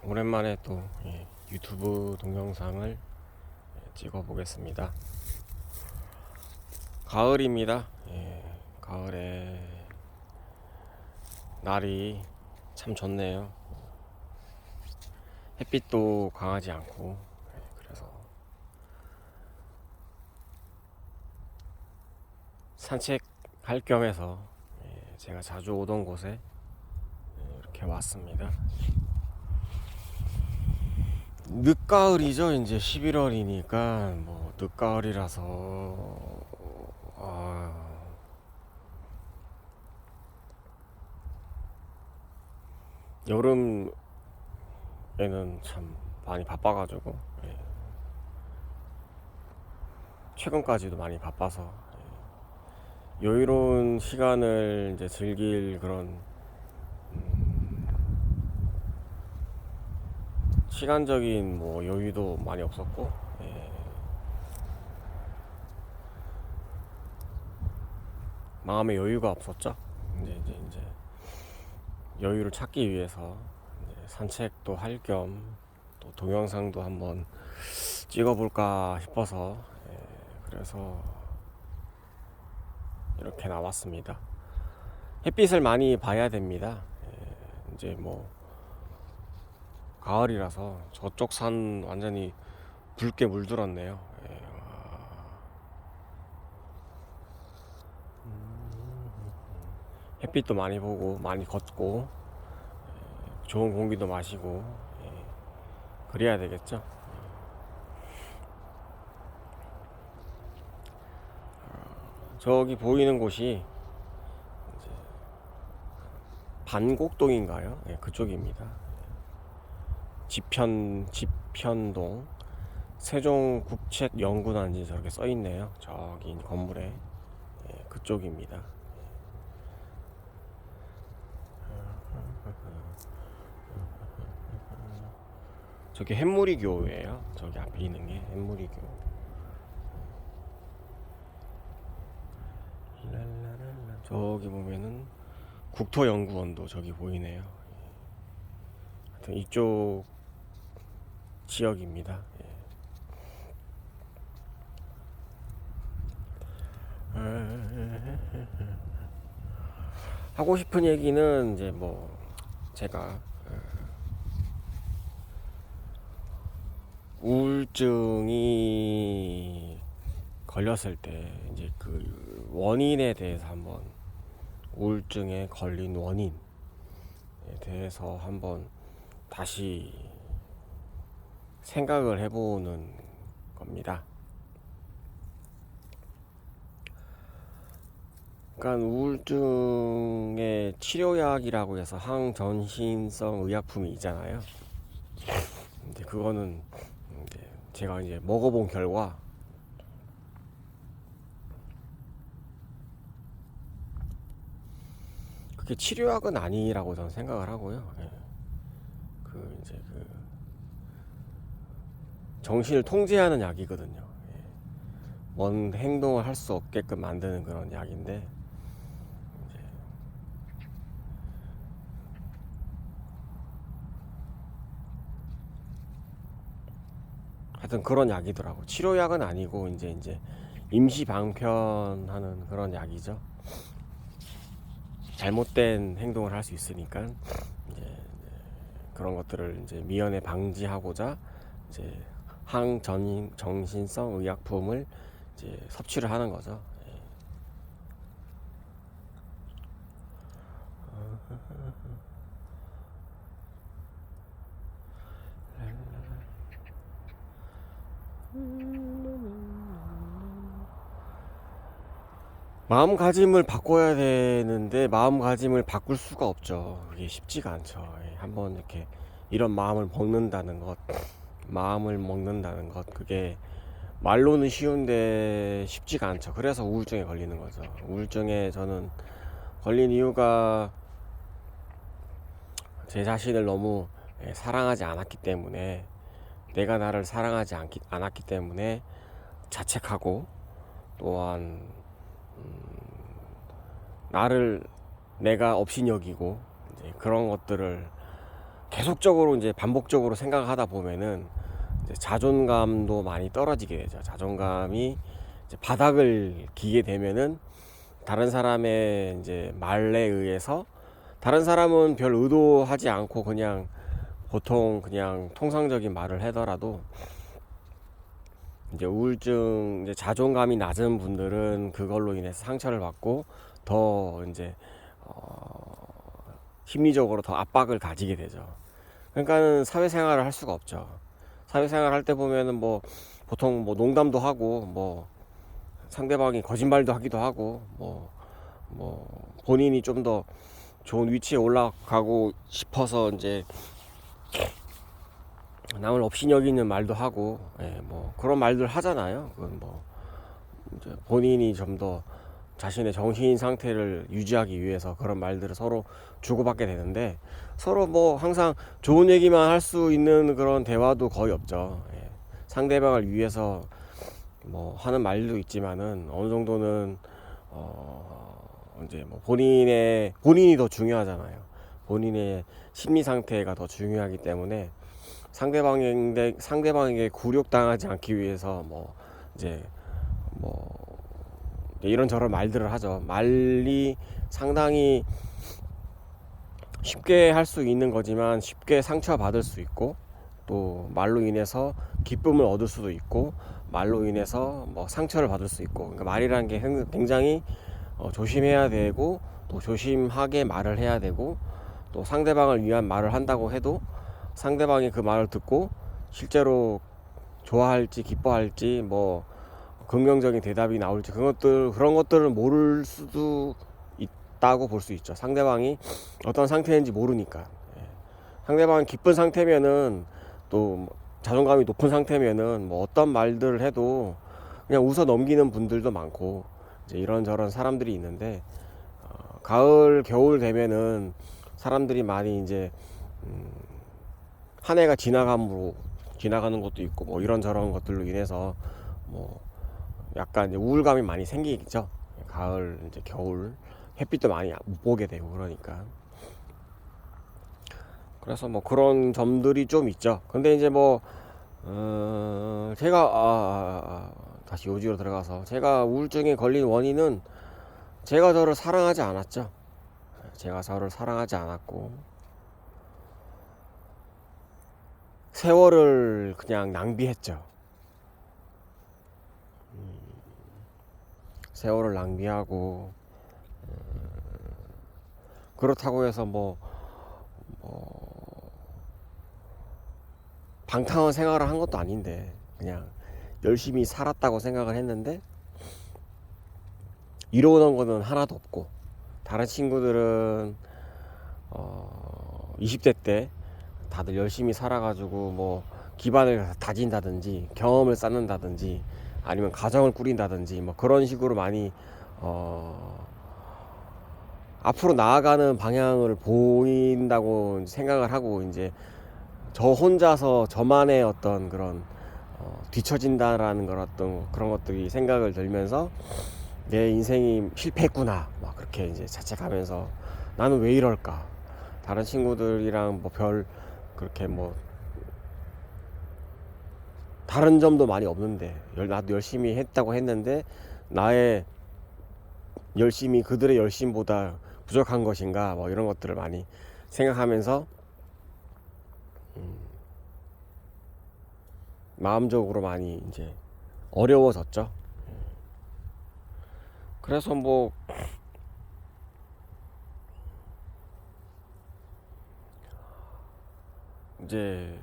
오랜만에 또 유튜브 동영상을 찍어 보겠습니다. 가을입니다. 가을에 날이 참 좋네요. 햇빛도 강하지 않고, 그래서 산책할 겸해서 제가 자주 오던 곳에 이렇게 왔습니다. 늦가을이죠. 이제 11월이니까 뭐 늦가을이라서 여름에는 참 많이 바빠가지고 최근까지도 많이 바빠서 여유로운 시간을 이제 즐길 그런 시간적인 뭐 여유도 많이 없었고, 마음의 여유가 없었죠. 이제 여유를 찾기 위해서 이제 산책도 할 겸 또 동영상도 한번 찍어볼까 싶어서, 그래서 이렇게 나왔습니다. 햇빛을 많이 봐야 됩니다. 이제 뭐 가을이라서 저쪽 산 완전히 붉게 물들었네요. 햇빛도 많이 보고 많이 걷고 좋은 공기도 마시고 그래야 되겠죠. 저기 보이는 곳이 이제 반곡동인가요? 그쪽입니다. 지편동 세종국책연구단지 저렇게 써있네요. 저기 건물에 그쪽입니다. 저기 햇무리교예요. 저기 앞에 있는 게 햇무리교. 저기 보면은 국토연구원도 저기 보이네요. 하여튼 이쪽 지역입니다. 하고 싶은 얘기는 이제 뭐 제가 우울증이 걸렸을 때 이제 그 원인에 대해서 한번, 우울증에 걸린 원인에 대해서 한번 다시 생각을 해보는 겁니다. 그러니까 우울증의 치료약이라고 해서 항전신성 의약품이 있잖아요. 근데 그거는 이제 제가 이제 먹어본 결과 그게 치료약은 아니라고 저는 생각을 하고요. 그 이제 그 정신을 통제하는 약이거든요. 뭔 행동을 할 수 없게끔 만드는 그런 약인데, 이제 하여튼 그런 약이더라고. 치료약은 아니고 이제 임시 방편하는 그런 약이죠. 잘못된 행동을 할 수 있으니까 이제 그런 것들을 이제 미연에 방지하고자 이제 항정신성 의약품을 이제 섭취를 하는 거죠. 마음가짐을 바꿔야 되는데 마음가짐을 바꿀 수가 없죠. 그게 쉽지가 않죠. 한번 이렇게 이런 마음을 먹는다는 것, 그게 말로는 쉬운데 쉽지가 않죠. 그래서 우울증에 걸리는 거죠. 우울증에 저는 걸린 이유가 제 자신을 너무 사랑하지 않았기 때문에, 내가 나를 사랑하지 않았기 때문에 자책하고, 또한 나를 내가 업신여기고, 이제 그런 것들을 계속적으로 이제 반복적으로 생각하다 보면은 이제 자존감도 많이 떨어지게 되죠. 자존감이 이제 바닥을 기게 되면은 다른 사람의 이제 말에 의해서, 다른 사람은 별 의도하지 않고 그냥 보통 그냥 통상적인 말을 하더라도 이제 우울증, 이제 자존감이 낮은 분들은 그걸로 인해서 상처를 받고 더 이제 심리적으로 더 압박을 가지게 되죠. 그러니까는 사회생활을 할 수가 없죠. 사회생활 할 때 보면은 뭐 보통 뭐 농담도 하고 뭐 상대방이 거짓말도 하기도 하고 뭐 본인이 좀 더 좋은 위치에 올라가고 싶어서 이제 남을 업신여기는 말도 하고, 예, 뭐 그런 말들 하잖아요. 그건 뭐 이제 본인이 좀 더 자신의 정신 상태를 유지하기 위해서 그런 말들을 서로 주고받게 되는데, 서로 뭐 항상 좋은 얘기만 할 수 있는 그런 대화도 거의 없죠. 예. 상대방을 위해서 뭐 하는 말도 있지만은 어느 정도는 이제 뭐 본인이 더 중요하잖아요. 본인의 심리 상태가 더 중요하기 때문에 상대방에게 굴욕당하지 않기 위해서 뭐 이제 뭐 이런저런 말들을 하죠. 말이 상당히 쉽게 할 수 있는 거지만 쉽게 상처받을 수 있고, 또 말로 인해서 기쁨을 얻을 수도 있고 말로 인해서 뭐 상처를 받을 수 있고, 그러니까 말이라는 게 굉장히 조심해야 되고, 또 조심하게 말을 해야 되고, 또 상대방을 위한 말을 한다고 해도 상대방이 그 말을 듣고 실제로 좋아할지 기뻐할지 뭐 긍정적인 대답이 나올지 그런 것들을 모를 수도 있다고 볼 수 있죠. 상대방이 어떤 상태인지 모르니까. 예. 상대방이 기쁜 상태면은, 또 자존감이 높은 상태면은 뭐 어떤 말들을 해도 그냥 웃어 넘기는 분들도 많고, 이제 이런저런 사람들이 있는데, 가을 겨울 되면은 사람들이 많이 이제 한 해가 지나가는 것도 있고 뭐 이런저런 것들로 인해서 뭐 약간 이제 우울감이 많이 생기죠. 가을 이제 겨울 햇빛도 많이 못 보게 되고 그러니까. 그래서 뭐 그런 점들이 좀 있죠. 근데 이제 뭐 제가 다시 요지로 들어가서, 제가 우울증에 걸린 원인은 제가 저를 사랑하지 않았죠. 제가 저를 사랑하지 않았고 세월을 그냥 낭비했죠. 세월을 낭비하고, 그렇다고 해서 방탕한 생활을 한 것도 아닌데 그냥 열심히 살았다고 생각을 했는데 이루어놓은 거는 하나도 없고, 다른 친구들은 20대 때 다들 열심히 살아가지고 뭐 기반을 다진다든지 경험을 쌓는다든지 아니면 가정을 꾸린다든지 뭐 그런 식으로 많이 앞으로 나아가는 방향을 보인다고 생각을 하고, 이제 저 혼자서 저만의 어떤 그런 뒤처진다라는 그런 것들이 생각을 들면서 내 인생이 실패했구나 막 그렇게 이제 자책하면서, 나는 왜 이럴까, 다른 친구들이랑 뭐 별 그렇게 뭐 다른 점도 많이 없는데 나도 열심히 했다고 했는데 나의 열심히 그들의 열심보다 부족한 것인가, 뭐 이런 것들을 많이 생각하면서 마음적으로 많이 이제 어려워졌죠. 그래서 뭐 이제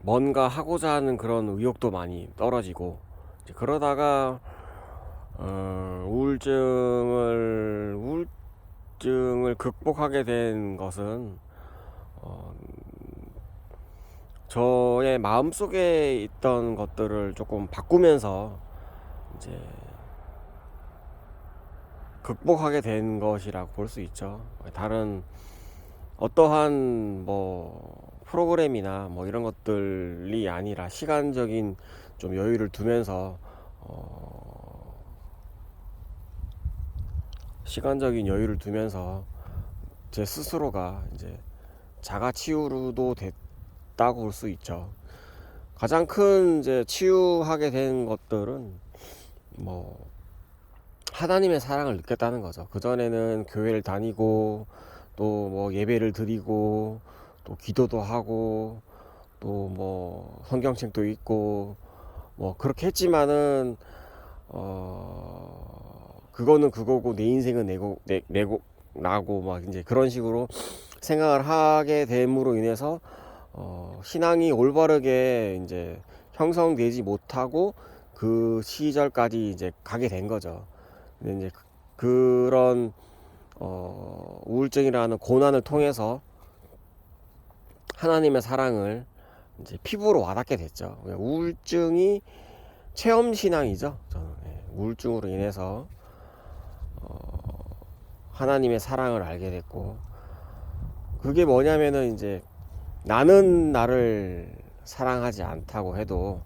뭔가 하고자 하는 그런 의욕도 많이 떨어지고, 이제 그러다가 우울증을 극복하게 된 것은 저의 마음속에 있던 것들을 조금 바꾸면서 이제 극복하게 된 것이라고 볼 수 있죠. 다른 어떠한 뭐 프로그램이나 뭐 이런 것들이 아니라 시간적인 좀 여유를 두면서 시간적인 여유를 두면서 제 스스로가 이제 자가치유도 됐다고 볼 수 있죠. 가장 큰 이제 치유하게 된 것들은 뭐 하나님의 사랑을 느꼈다는 거죠. 그전에는 교회를 다니고 또 뭐 예배를 드리고 또 기도도 하고 또 뭐 성경책도 읽고 뭐 그렇게 했지만은 그거는 그거고 내 인생은 내고 나고 막 이제 그런 식으로 생각을 하게 됨으로 인해서 신앙이 올바르게 이제 형성되지 못하고 그 시절까지 이제 가게 된 거죠. 근데 이제 그런 우울증이라는 고난을 통해서 하나님의 사랑을 이제 피부로 와닿게 됐죠. 우울증이 체험 신앙이죠. 저는 우울증으로 인해서 하나님의 사랑을 알게 됐고, 그게 뭐냐면은 이제 나는 나를 사랑하지 않다고 해도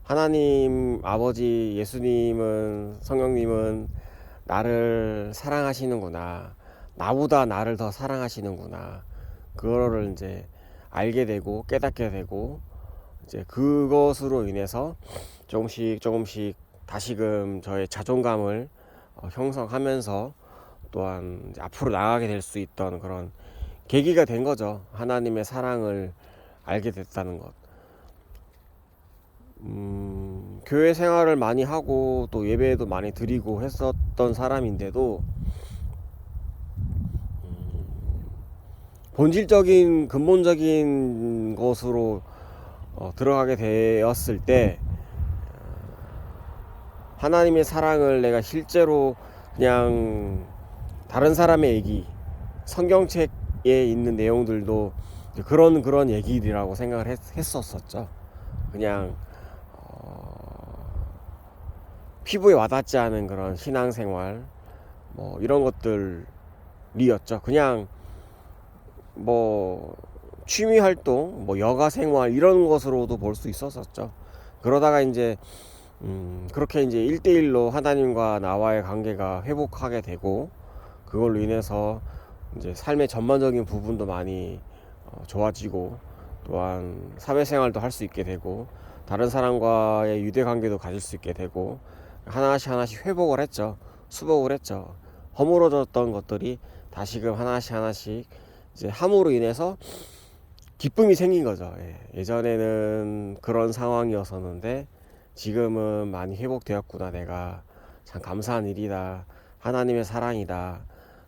하나님 아버지 예수님은 성령님은 나를 사랑하시는구나, 나보다 나를 더 사랑하시는구나, 그거를 이제 알게 되고 깨닫게 되고, 이제 그것으로 인해서 조금씩 다시금 저의 자존감을 형성하면서 또한 이제 앞으로 나가게 될 수 있던 그런 계기가 된 거죠. 하나님의 사랑을 알게 됐다는 것. 교회 생활을 많이 하고 또 예배도 많이 드리고 했었던 사람인데도 본질적인 근본적인 것으로 들어가게 되었을 때 하나님의 사랑을 내가 실제로 그냥 다른 사람의 얘기, 성경책에 있는 내용들도 그런 얘기들이라고 생각을 했었었죠. 그냥 피부에 와닿지 않은 그런 신앙생활 뭐 이런 것들이었죠. 그냥 뭐 취미 활동, 뭐 여가 생활 이런 것으로도 볼 수 있었었죠. 그러다가 이제 그렇게 이제 1대1로 하나님과 나와의 관계가 회복하게 되고, 그걸로 인해서 이제 삶의 전반적인 부분도 많이 좋아지고, 또한 사회생활도 할 수 있게 되고, 다른 사람과의 유대관계도 가질 수 있게 되고, 하나씩 회복을 했죠. 수복을 했죠. 허물어졌던 것들이 다시금 하나씩 이제 함으로 인해서 기쁨이 생긴 거죠. 예전에는 그런 상황이었었는데 지금은 많이 회복되었구나. 내가 참 감사한 일이다. 하나님의 사랑이다.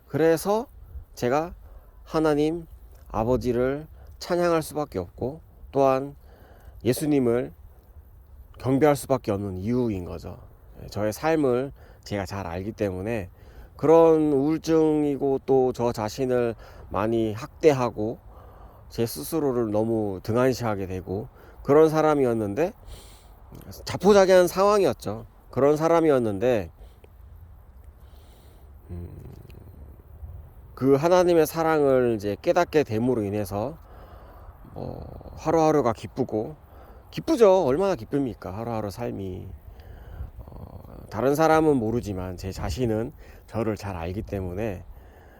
그래서 제가 하나님 아버지를 찬양할 수밖에 없고, 또한 예수님을 경배할 수밖에 없는 이유인 거죠. 저의 삶을 제가 잘 알기 때문에 그런 우울증이고 또 저 자신을 많이 학대하고 제 스스로를 너무 등한시하게 되고 그런 사람이었는데, 자포자기한 상황이었죠. 그런 사람이었는데 그 하나님의 사랑을 이제 깨닫게 됨으로 인해서 하루하루가 기쁘죠. 얼마나 기쁩니까? 하루하루 삶이. 다른 사람은 모르지만 제 자신은 저를 잘 알기 때문에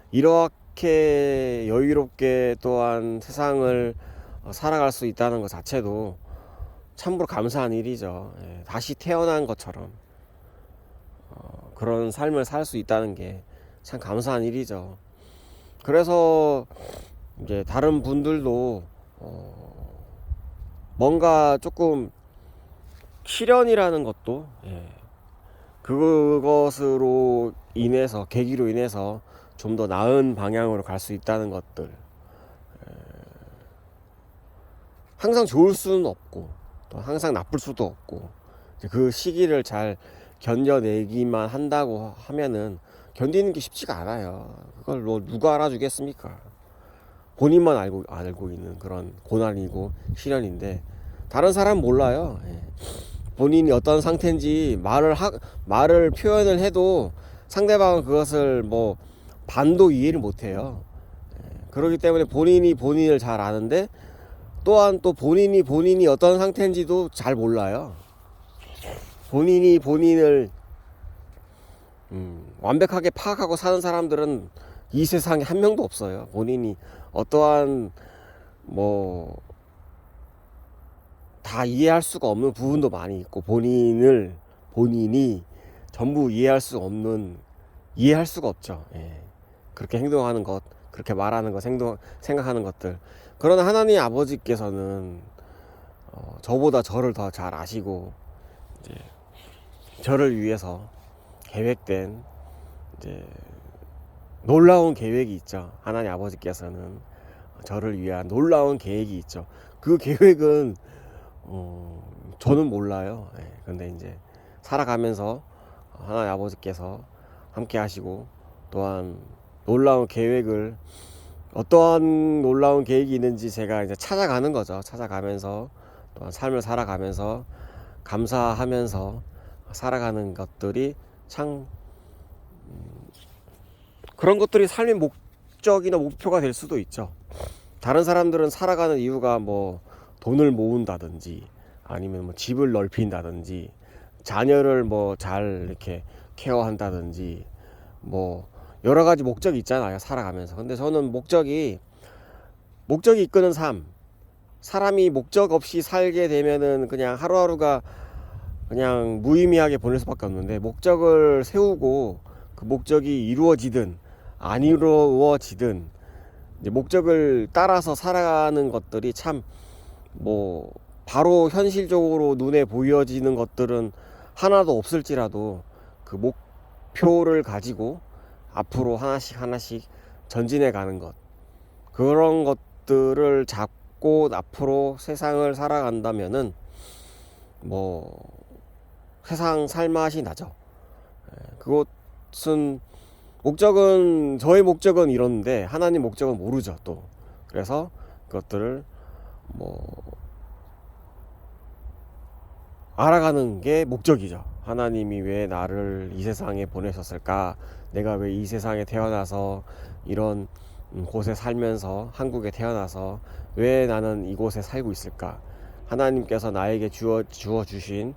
이렇게 여유롭게 또한 세상을 살아갈 수 있다는 것 자체도 참으로 감사한 일이죠. 다시 태어난 것처럼 그런 삶을 살 수 있다는 게 참 감사한 일이죠. 그래서 이제 다른 분들도 뭔가 조금 시련이라는 것도 그것으로 인해서 계기로 인해서 좀 더 나은 방향으로 갈 수 있다는 것들, 항상 좋을 수는 없고 또 항상 나쁠 수도 없고, 그 시기를 잘 견뎌내기만 한다고 하면은 견디는 게 쉽지가 않아요. 그걸 뭐 누가 알아주겠습니까? 본인만 알고 있는 그런 고난이고 시련인데 다른 사람은 몰라요. 본인이 어떤 상태인지 말을 표현을 해도 상대방은 그것을 뭐 반도 이해를 못해요. 그렇기 때문에 본인이 본인을 잘 아는데 또한 또 본인이 어떤 상태인지도 잘 몰라요. 본인이 본인을 완벽하게 파악하고 사는 사람들은 이 세상에 한 명도 없어요. 본인이 어떠한 뭐 다 이해할 수가 없는 부분도 많이 있고, 본인이 전부 이해할 수가 없죠. 예. 그렇게 행동하는 것, 그렇게 말하는 것, 생각하는 것들. 그러나 하나님 아버지께서는 저보다 저를 더 잘 아시고, 이제 저를 위해서 계획된 이제 놀라운 계획이 있죠. 하나님 아버지께서는 저를 위한 놀라운 계획이 있죠. 그 계획은 저는 몰라요. 예. 근데 이제 살아가면서 하나님 아버지께서 함께 하시고, 또한 놀라운 계획을, 어떠한 놀라운 계획이 있는지 제가 이제 찾아가는 거죠. 찾아가면서 또한 삶을 살아가면서 감사하면서 살아가는 것들이 참, 그런 것들이 삶의 목적이나 목표가 될 수도 있죠. 다른 사람들은 살아가는 이유가 뭐 돈을 모은다든지, 아니면 뭐 집을 넓힌다든지, 자녀를 뭐 잘 이렇게 케어한다든지, 뭐 여러 가지 목적이 있잖아요, 살아가면서. 근데 저는 목적이 이끄는 삶, 사람이 목적 없이 살게 되면은 그냥 하루하루가 그냥 무의미하게 보낼 수밖에 없는데, 목적을 세우고 그 목적이 이루어지든 안 이루어지든 이제 목적을 따라서 살아가는 것들이 참, 뭐 바로 현실적으로 눈에 보여지는 것들은 하나도 없을지라도, 그 목표를 가지고 앞으로 하나씩 전진해 가는 것, 그런 것들을 잡고 앞으로 세상을 살아간다면은 뭐 세상 살맛이 나죠. 그것은, 저의 목적은 이런데 하나님 목적은 모르죠, 또. 그래서 그것들을 뭐 알아가는 게 목적이죠. 하나님이 왜 나를 이 세상에 보내셨을까? 내가 왜 이 세상에 태어나서 이런 곳에 살면서, 한국에 태어나서 왜 나는 이곳에 살고 있을까? 하나님께서 나에게 주어 주신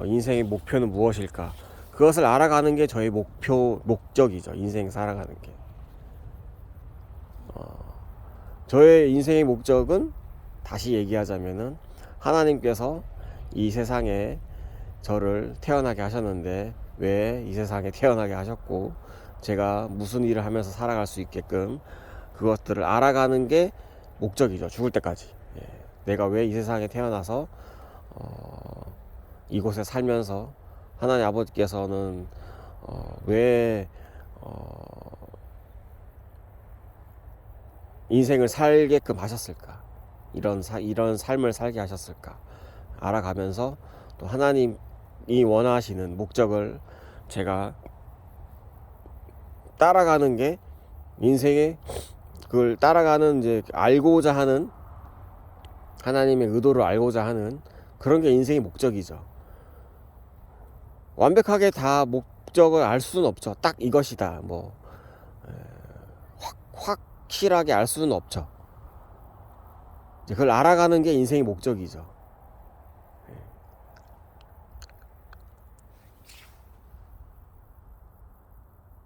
인생의 목표는 무엇일까? 그것을 알아가는 게 저의 목적이죠. 인생 살아가는 게. 저의 인생의 목적은, 다시 얘기하자면은, 하나님께서 이 세상에 저를 태어나게 하셨는데 왜 이 세상에 태어나게 하셨고, 제가 무슨 일을 하면서 살아갈 수 있게끔 그것들을 알아가는 게 목적이죠. 죽을 때까지. 예. 내가 왜 이 세상에 태어나서 이곳에 살면서 하나님 아버지께서는 왜 인생을 살게끔 하셨을까? 이런 삶을 살게 하셨을까? 알아가면서 또 하나님이 원하시는 목적을 제가 따라가는 게 인생의, 그걸 따라가는, 이제 알고자 하는, 하나님의 의도를 알고자 하는 그런 게 인생의 목적이죠. 완벽하게 다 목적을 알 수는 없죠. 딱 이것이다, 뭐 확실하게 알 수는 없죠. 그걸 알아가는 게 인생의 목적이죠.